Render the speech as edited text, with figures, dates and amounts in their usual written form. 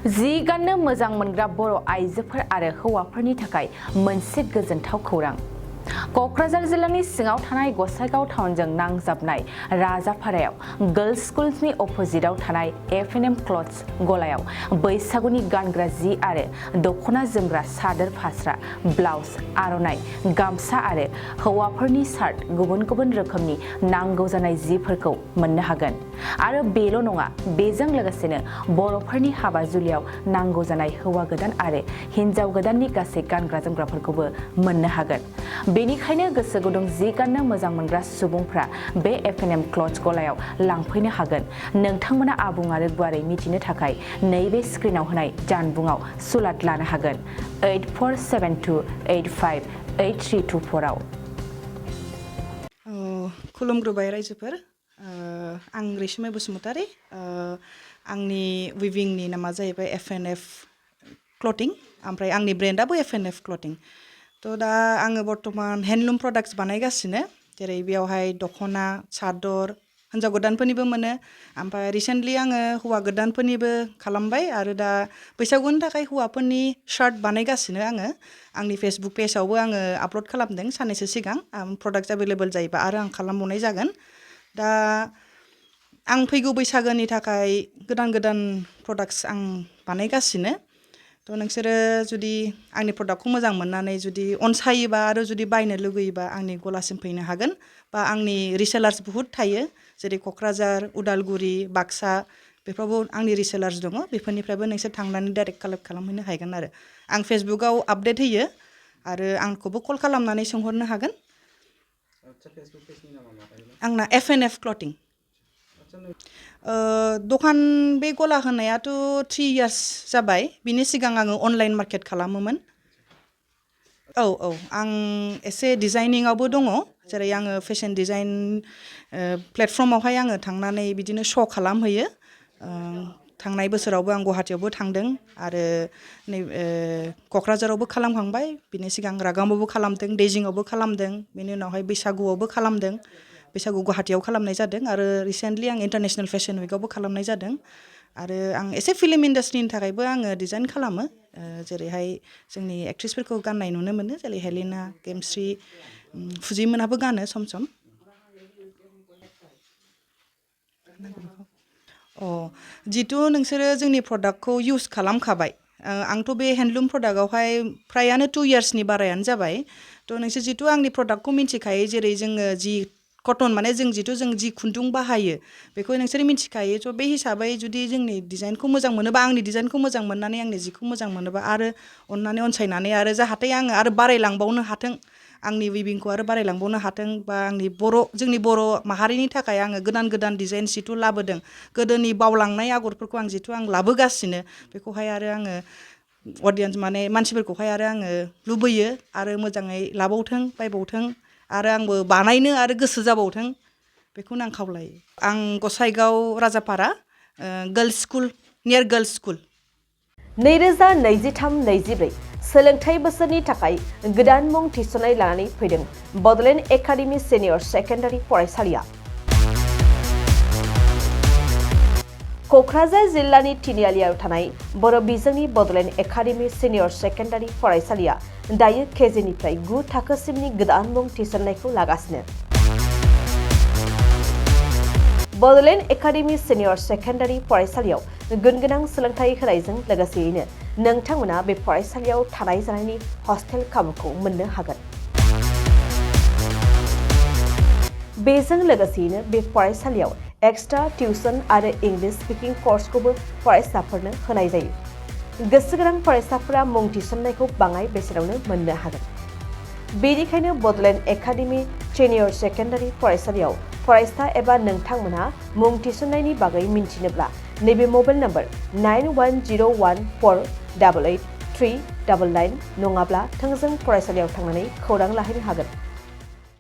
जि गाननो मोजां मोनग्रा बर' आइजोफोर आरो हौवाफोरनि थाखाय मोनसे गोजोनथाव खौरां। क'क्राझार जिल्लानि सिङाव थानाय गसाइगाव टाउनजों नांजाबनाय राजापारायाव गर्ल्स स्कुलनि अपोजिटआव थानाय F&F Clothing गलायाव बैसागुनि गानग्रा जि आरो दख'ना जोमग्रा सादोर फास्रा, ब्लाउस, आर'नाइ, गामसा आरो हौवाफोरनि शार्ट गुबुन गुबुन रोखोमनि नांगौ जानाय जिफोरखौ मोननो हागोन। आरो बेल' नङा, बेजों लोगोसेनो बर'फोरनि हाबा जुलियाव नांगौ जानाय हौवा गोदान आरो हिन्जाव गोदाननि गासै गानग्रा जोमग्राफोरखौबो मोननो हागोन। बेनिखायनो गोसो गुदुं जि गाननो मोजां मोनग्रा सुबुंफ्रा बे F&F Clothing गलायाव लांफैनो हागोन। नोंथांमोना आबुं आरो गुवारै मिथिनो थाखाय नैबे स्क्रिनाव होनाय जानबुङाव सुलाद लानो हागोन 8472858324 आव। खुलुमग्रोबाय रायजोफोर। आं रेशमा बसुमतारी। आंनि विभिंनि नामा जाहैबाय F&F Clothing, ओमफ्राय आंनि ब्रेन्डआबो F&F Clothing। थ' दा आङो बर्तमान हेन्डलुम प्रडाक्ट्स बानायगासिनो, जेरै बेयावहाय दख'ना, सादर, हिन्जाव गोदानफोरनिबो मोनो। ओमफ्राय रिसेन्टलि आङो हौवा गोदानफोरनिबो खालामबाय आरो दा बैसागुनि थाखाय हौवाफोरनि शार्ट बानायगासिनो आङो। आंनि फेसबुक पेजावबो आङो आपल'ड खालामदों साननैसो सिगां। प्रडाक्ट्स एभेलेबल जायोबा आरो आं खालामबावनाय जागोन। दा आं फैगौ बैसागोनि थाखाय गोदान गोदान प्रडाक्ट्स आं बानायगासिनो। थ' नोंसोरो जुदि आंनि प्रडाक्टखौ मोजां मोननानै जुदि अनसायोबा आरो जुदि बायनो लुगैयोबा आंनि गलासिम फैनो हागोन, बा आंनि रिसेलार्स बुहुत थायो, जेरै क'क्राझार, उदालगुरि, बाक्सा, बेफोरावबो आंनि रिसेलार्स दङ। बेफोरनिफ्रायबो नोंसोर थांनानै डाइरेक्ट कालेक्ट खालामहैनो हागोन आरो आं फेसबुकाव आपडेट होयो आरो आंखौबो कल खालामनानै सोंहरनो हागोन। आंना F&F Clothing। दखान बे गला होनायाथ' 3 years जाबाय। बिनि सिगां आङो अनलाइन मार्केट खालामोमोन। औ आं एसे डिजाइनिंआवबो दङ, जेरै आङो फेशन डिजाइन प्लेटफर्मावहाय आङो थांनानै बिदिनो श' खालामहैयो। थांनाय बोसोरावबो आं गुवाहाटियावबो थांदों आरो नै क'क्राझारावबो खालामखांबाय। बिनि सिगां रागामावबो खालामदों, दैजिंआवबो खालामदों, बेनि उनावहाय बैसागुआवबो खालामदों। बैसागु गुवाहाटियाव खालामनाय जादों आरो रिसेन्टलि आं इन्टारनेशनेल फेशन उइकआवबो खालामनाय जादों। आरो आं एसे फिल्म इन्डास्ट्रिनि थाखायबो आङो डिजाइन खालामो, जेरैहाय जोंनि एक्ट्रिसफोरखौ गाननाय नुनो मोनो, जेरै हेलिना, गेमस्रि, फुजिमोनाबो गानो सम सम। जितु नोंसोरो जोंनि प्रडाक्टखौ इउज खालामखाबाय, आंथ' बे हेन्डलुम प्रडाक्टआवहाय फ्रायानो 2 yearsनि बारायानो जाबाय। थ' नोंसोर जितु आंनि प्रडाक्टखौ मिन्थिखायो, जेरै जोङो जि कटन माने जों जि खुन्दुं बाहायो बेखौ नोंसोर मिन्थिखायो। थ' बे हिसाबै जुदि जोंनि डिजाइनखौ मोजां मोनोबा, आंनि डिजाइनखौ मोजां मोननानै आंनि जिखौ मोजां मोनोबा आरो अननानै अनसायनानै आरो जाहाथे आङो आरो बारायलांबावनो हाथों, आंनि विभिंखौ आरो बारायलांबावनो हाथों, बा जोंनि बर' माहारिनि थाखाय आङो गोदान गोदान डिजाइन जिथु लाबोदों, गोदोनि बावलांनाय आगरफोरखौ आं लाबोगासिनो, बेखौहाय आरो आङो अडियन्स माने मानसिफोरखौहाय आरो आङो लुबैयो आरो मोजाङै लाबावथों, बायबावथों, आरो आंबो बानायनो आरो गोसो जाबावथों, बेखौनो आं खावलायो। आं गसाइगाव राजापारा, गर्ल्स स्कुल, नियार गर्ल्स स्कुल। 2023-24 सोलोंथाइ बोसोरनि थाखाय गोदान मुं थिसननाय लानानै फैदों बड'लेण्ड एकाडेमि सिनियर सेकेन्डारि फरायसालिया। क'क्राझार जिल्लानि तिनिआलियाव थानाय बर' बिजोंनि बड'लेण्ड एकाडेमि सिनियर सेकेन्डारि फरायसालिया दायो केजिनिफ्राय 9 थाखोसिमनि गोदान मुं थिसननायखौ लागासिनो। बड'लेण्ड एकाडेमि सिनियर सेकेन्डारि फरायसालियाव गुनगोनां सोलोंथाइ होनायजों लोगोसेयैनो नोंथांमोना बे फरायसालियाव थानाय जानायनि हस्टेल खाबुखौ मोननो हागोन। बेजों लोगोसेयैनो बे फरायसालियाव एक्सट्रा टिउसन आरो इंलिश स्पिकिं कर्सखौबो फरायसाफोरनो होनाय जायो। गोसो गोनां फरायसाफोरा मुं थिसननायखौ बाङाय बेसेनावनो मोननो हागोन। बेनिखायनो बड'लेण्ड एकाडेमि सिनियर सेकेन्डारि फरायसालियाव फरायसा एबा नोंथांमोनहा मुं थिसननायनि बागै मिन्थिनोब्ला नैबे मबाइल नम्बर 9101488399 नङाब्ला थोंजों फरायसालियाव थांनानै खौरां लाहैनो हागोन।